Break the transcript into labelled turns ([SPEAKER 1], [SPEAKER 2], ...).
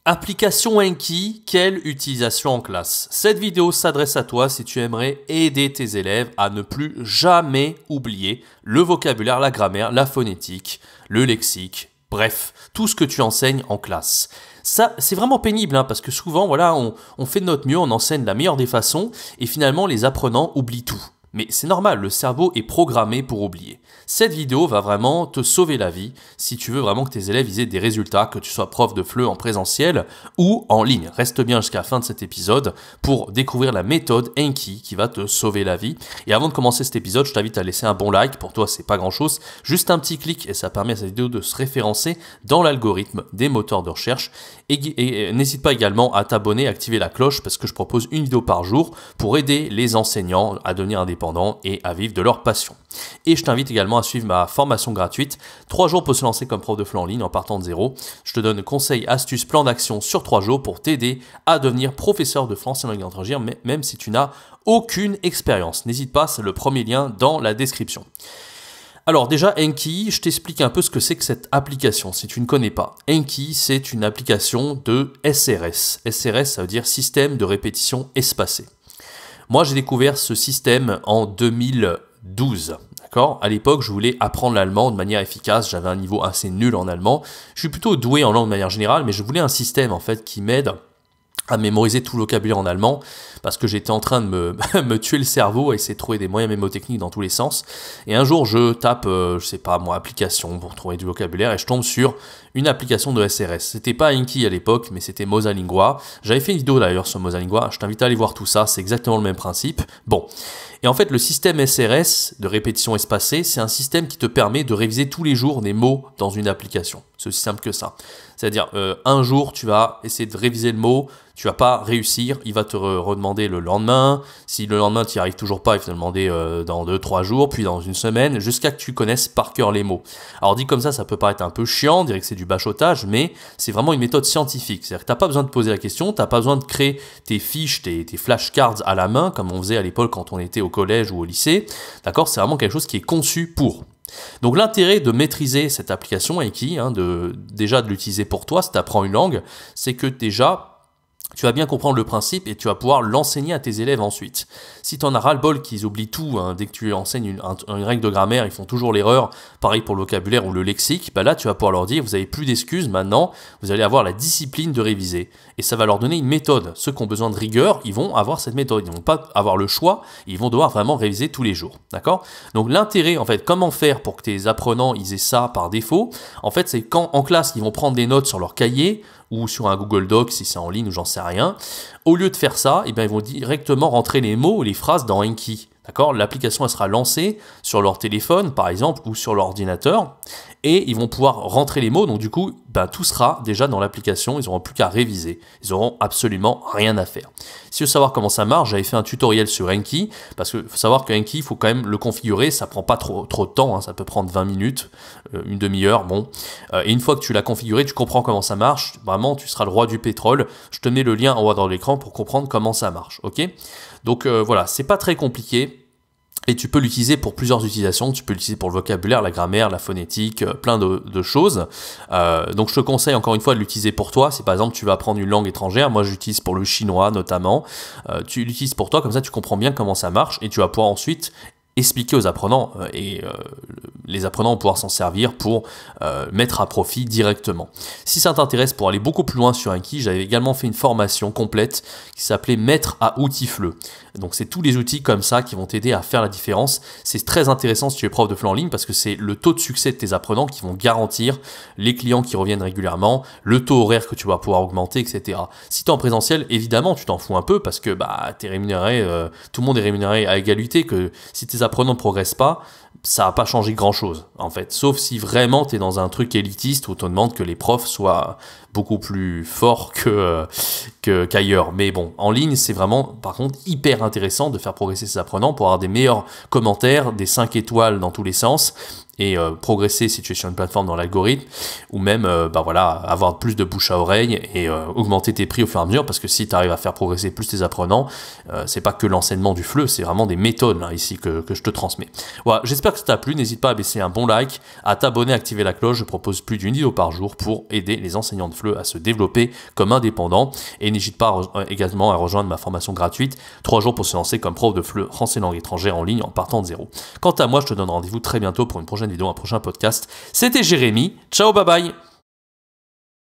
[SPEAKER 1] Application Anki, quelle utilisation en classe? Cette vidéo s'adresse à toi si tu aimerais aider tes élèves à ne plus jamais oublier le vocabulaire, la grammaire, la phonétique, le lexique, bref, tout ce que tu enseignes en classe. Ça, c'est vraiment pénible parce que souvent, voilà, on fait de notre mieux, on enseigne de la meilleure des façons et finalement les apprenants oublient tout. Mais c'est normal, le cerveau est programmé pour oublier. Cette vidéo va vraiment te sauver la vie si tu veux vraiment que tes élèves aient des résultats, que tu sois prof de FLE en présentiel ou en ligne. Reste bien jusqu'à la fin de cet épisode pour découvrir la méthode Anki qui va te sauver la vie. Et avant de commencer cet épisode, je t'invite à laisser un bon like. Pour toi, c'est pas grand chose. Juste un petit clic et ça permet à cette vidéo de se référencer dans l'algorithme des moteurs de recherche. Et n'hésite pas également à t'abonner, à activer la cloche parce que je propose une vidéo par jour pour aider les enseignants à devenir indépendants et à vivre de leur passion. Et je t'invite également à suivre ma formation gratuite 3 jours pour se lancer comme prof de FLE en ligne en partant de zéro. Je te donne conseils, astuces, plans d'action sur 3 jours pour t'aider à devenir professeur de français en langue étrangère même si tu n'as aucune expérience. N'hésite pas, c'est le premier lien dans la description. Alors déjà, Anki, je t'explique un peu ce que c'est que cette application, si tu ne connais pas. Anki, c'est une application de SRS. SRS, ça veut dire Système de répétition espacée. Moi, j'ai découvert ce système en 2012. D'accord ? À l'époque, je voulais apprendre l'allemand de manière efficace. J'avais un niveau assez nul en allemand. Je suis plutôt doué en langue de manière générale, mais je voulais un système en fait qui m'aide à mémoriser tout le vocabulaire en allemand parce que j'étais en train de me tuer le cerveau à essayer de trouver des moyens mémotechniques dans tous les sens. Et un jour, je tape, je sais pas moi, application pour trouver du vocabulaire et je tombe sur une application de SRS. C'était pas Anki à l'époque, mais c'était Mosalingua. J'avais fait une vidéo d'ailleurs sur Mosalingua. Je t'invite à aller voir tout ça. C'est exactement le même principe. Bon. Et en fait, le système SRS de répétition espacée, c'est un système qui te permet de réviser tous les jours des mots dans une application. C'est aussi simple que ça. C'est-à-dire, un jour, tu vas essayer de réviser le mot, tu vas pas réussir, il va te redemander le lendemain. Si le lendemain, tu n'y arrives toujours pas, il va te demander dans 2-3 jours, puis dans une semaine, jusqu'à que tu connaisses par cœur les mots. Alors, dit comme ça peut paraître un peu chiant, on dirait que c'est du bachotage, mais c'est vraiment une méthode scientifique. C'est-à-dire que tu n'as pas besoin de poser la question, tu n'as pas besoin de créer tes fiches, tes flashcards à la main, comme on faisait à l'époque quand on était au collège ou au lycée. D'accord ? C'est vraiment quelque chose qui est conçu pour. Donc l'intérêt de maîtriser cette application Anki, déjà de l'utiliser pour toi si tu apprends une langue, c'est que déjà tu vas bien comprendre le principe et tu vas pouvoir l'enseigner à tes élèves ensuite. Si tu en as ras-le-bol qu'ils oublient tout, dès que tu enseignes une règle de grammaire, ils font toujours l'erreur, pareil pour le vocabulaire ou le lexique, bah là tu vas pouvoir leur dire, vous n'avez plus d'excuses, maintenant vous allez avoir la discipline de réviser. Et ça va leur donner une méthode. Ceux qui ont besoin de rigueur, ils vont avoir cette méthode. Ils ne vont pas avoir le choix, ils vont devoir vraiment réviser tous les jours. D'accord ? Donc l'intérêt, en fait, comment faire pour que tes apprenants ils aient ça par défaut, en fait, c'est quand en classe, ils vont prendre des notes sur leur cahier, ou sur un Google Doc si c'est en ligne ou j'en sais rien. Au lieu de faire ça, eh bien, ils vont directement rentrer les mots ou les phrases dans Anki. D'accord ? L'application elle sera lancée sur leur téléphone par exemple ou sur leur ordinateur et ils vont pouvoir rentrer les mots. Donc du coup, tout sera déjà dans l'application. Ils n'auront plus qu'à réviser. Ils n'auront absolument rien à faire. Si tu veux savoir comment ça marche, j'avais fait un tutoriel sur Anki parce qu'il faut savoir que Anki, il faut quand même le configurer. Ça prend pas trop de temps. Ça peut prendre 20 minutes, une demi-heure. Bon. Et une fois que tu l'as configuré, tu comprends comment ça marche. Vraiment, tu seras le roi du pétrole. Je te mets le lien en haut dans l'écran pour comprendre comment ça marche. Ok ? Donc voilà, c'est pas très compliqué. Et tu peux l'utiliser pour plusieurs utilisations. Tu peux l'utiliser pour le vocabulaire, la grammaire, la phonétique, plein de choses. Donc je te conseille encore une fois de l'utiliser pour toi. Si par exemple tu vas apprendre une langue étrangère, moi j'utilise pour le chinois notamment. Tu l'utilises pour toi, comme ça tu comprends bien comment ça marche et tu vas pouvoir ensuite expliquer aux apprenants et les apprenants vont pouvoir s'en servir pour mettre à profit directement. Si ça t'intéresse pour aller beaucoup plus loin sur Anki, j'avais également fait une formation complète qui s'appelait Maître à outils FLE. Donc c'est tous les outils comme ça qui vont t'aider à faire la différence. C'est très intéressant si tu es prof de FLE en ligne parce que c'est le taux de succès de tes apprenants qui vont garantir les clients qui reviennent régulièrement, le taux horaire que tu vas pouvoir augmenter, etc. Si tu es en présentiel, évidemment tu t'en fous un peu parce que t'es rémunéré, tout le monde est rémunéré à égalité, que si tes apprenants ne progressent pas, ça va pas changer grand chose en fait, sauf si vraiment tu es dans un truc élitiste où on te demande que les profs soient beaucoup plus forts qu'ailleurs. Mais bon, en ligne, c'est vraiment par contre hyper intéressant de faire progresser ses apprenants pour avoir des meilleurs commentaires, des 5 étoiles dans tous les sens et progresser si tu es sur une plateforme dans l'algorithme ou même avoir plus de bouche à oreille et augmenter tes prix au fur et à mesure parce que si tu arrives à faire progresser plus tes apprenants, c'est pas que l'enseignement du FLE, c'est vraiment des méthodes là, ici que je te transmets. Voilà, j'espère que ça t'a plu, n'hésite pas à baisser un bon like, à t'abonner, à activer la cloche, je propose plus d'une vidéo par jour pour aider les enseignants de FLE. FLE à se développer comme indépendant. Et n'hésite pas également à rejoindre ma formation gratuite 3 jours pour se lancer comme prof de FLE français langue étrangère en ligne en partant de zéro. Quant à moi, je te donne rendez-vous très bientôt pour une prochaine vidéo, un prochain podcast. C'était Jérémy. Ciao, bye bye.